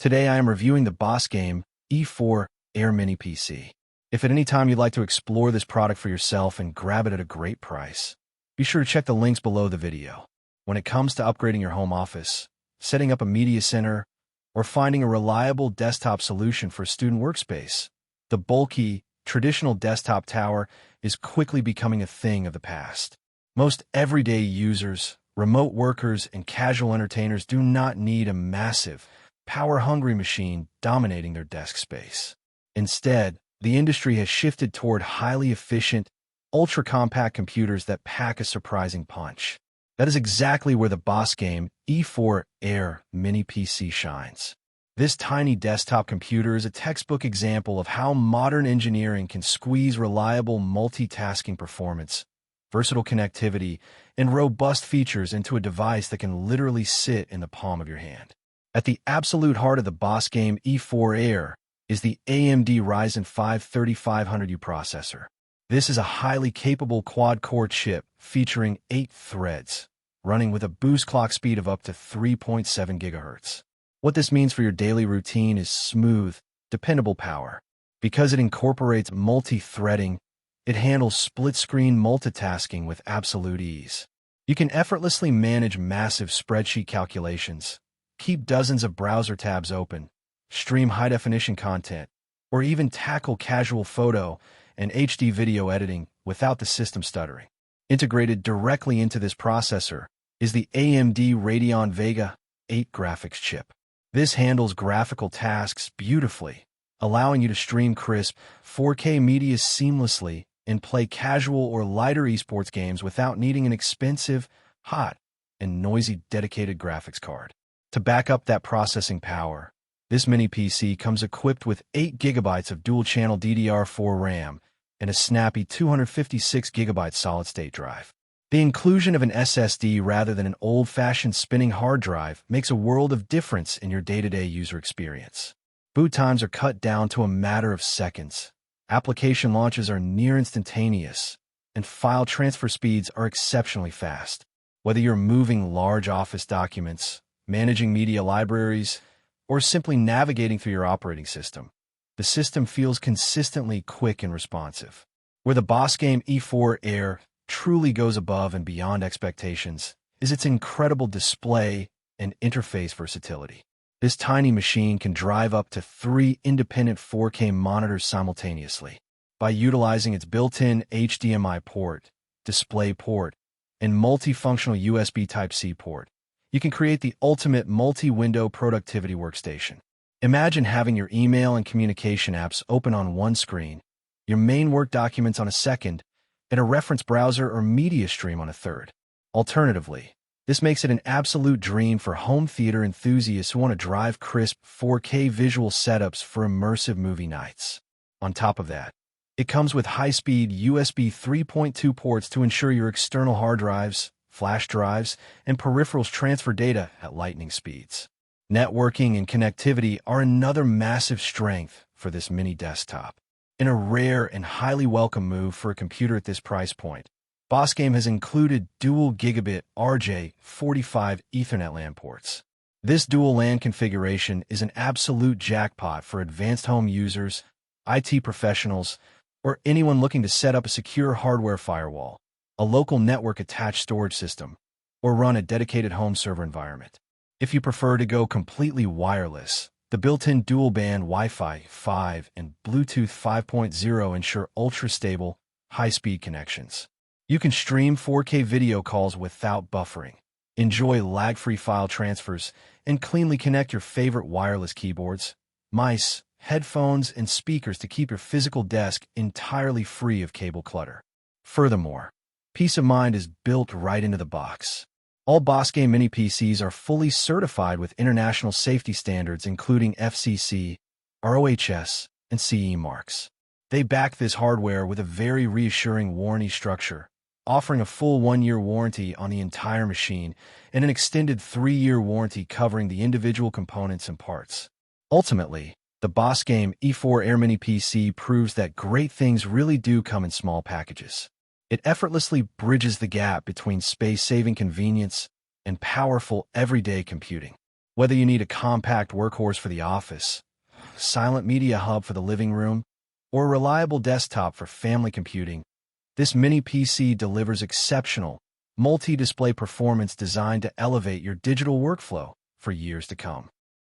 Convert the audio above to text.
Today I am reviewing the BOSGAME E4 Air Mini PC. If at any time you'd like to explore this product for yourself and grab it at a great price, be sure to check the links below the video. When it comes to upgrading your home office, setting up a media center, or finding a reliable desktop solution for a student workspace, the bulky, traditional desktop tower is quickly becoming a thing of the past. Most everyday users, remote workers, and casual entertainers do not need a massive, power-hungry machine dominating their desk space. Instead, the industry has shifted toward highly efficient, ultra-compact computers that pack a surprising punch. That is exactly where the BOSGAME E4 Air Mini PC shines. This tiny desktop computer is a textbook example of how modern engineering can squeeze reliable multitasking performance, versatile connectivity, and robust features into a device that can literally sit in the palm of your hand. At the absolute heart of the BOSGAME E4 Air is the AMD Ryzen 5 3500U processor. This is a highly capable quad-core chip featuring 8 threads, running with a boost clock speed of up to 3.7 GHz. What this means for your daily routine is smooth, dependable power. Because it incorporates multi-threading, it handles split-screen multitasking with absolute ease. You can effortlessly manage massive spreadsheet calculations, keep dozens of browser tabs open, stream high-definition content, or even tackle casual photo and HD video editing without the system stuttering. Integrated directly into this processor is the AMD Radeon Vega 8 graphics chip. This handles graphical tasks beautifully, allowing you to stream crisp 4K media seamlessly and play casual or lighter esports games without needing an expensive, hot, and noisy dedicated graphics card. To back up that processing power, this mini PC comes equipped with 8 GB of dual-channel DDR4 RAM and a snappy 256 GB solid-state drive. The inclusion of an SSD rather than an old-fashioned spinning hard drive makes a world of difference in your day-to-day user experience. Boot times are cut down to a matter of seconds. Application launches are near instantaneous, and file transfer speeds are exceptionally fast. Whether you're moving large office documents, managing media libraries, or simply navigating through your operating system, the system feels consistently quick and responsive. Where the BOSGAME E4 Air truly goes above and beyond expectations is its incredible display and interface versatility. This tiny machine can drive up to 3 independent 4K monitors simultaneously. By utilizing its built-in HDMI port, DisplayPort, and multifunctional USB Type-C port, you can create the ultimate multi-window productivity workstation. Imagine having your email and communication apps open on one screen, your main work documents on a second, and a reference browser or media stream on a third. Alternatively, this makes it an absolute dream for home theater enthusiasts who want to drive crisp 4K visual setups for immersive movie nights. On top of that, it comes with high-speed USB 3.2 ports to ensure your external hard drives, flash drives, and peripherals transfer data at lightning speeds. Networking and connectivity are another massive strength for this mini desktop. In a rare and highly welcome move for a computer at this price point, BOSGAME has included dual gigabit RJ45 Ethernet LAN ports. This dual LAN configuration is an absolute jackpot for advanced home users, IT professionals, or anyone looking to set up a secure hardware firewall, a local network-attached storage system, or run a dedicated home server environment. If you prefer to go completely wireless, the built-in dual-band Wi-Fi 5 and Bluetooth 5.0 ensure ultra-stable, high-speed connections. You can stream 4K video calls without buffering, enjoy lag-free file transfers, and cleanly connect your favorite wireless keyboards, mice, headphones, and speakers to keep your physical desk entirely free of cable clutter. Furthermore, peace of mind is built right into the box. All BOSGAME mini PCs are fully certified with international safety standards including FCC, ROHS, and CE marks. They back this hardware with a very reassuring warranty structure, offering a full 1-year warranty on the entire machine and an extended 3-year warranty covering the individual components and parts. Ultimately, the BOSGAME E4 Air Mini PC proves that great things really do come in small packages. It effortlessly bridges the gap between space-saving convenience and powerful everyday computing. Whether you need a compact workhorse for the office, silent media hub for the living room, or a reliable desktop for family computing, this mini PC delivers exceptional, multi-display performance designed to elevate your digital workflow for years to come.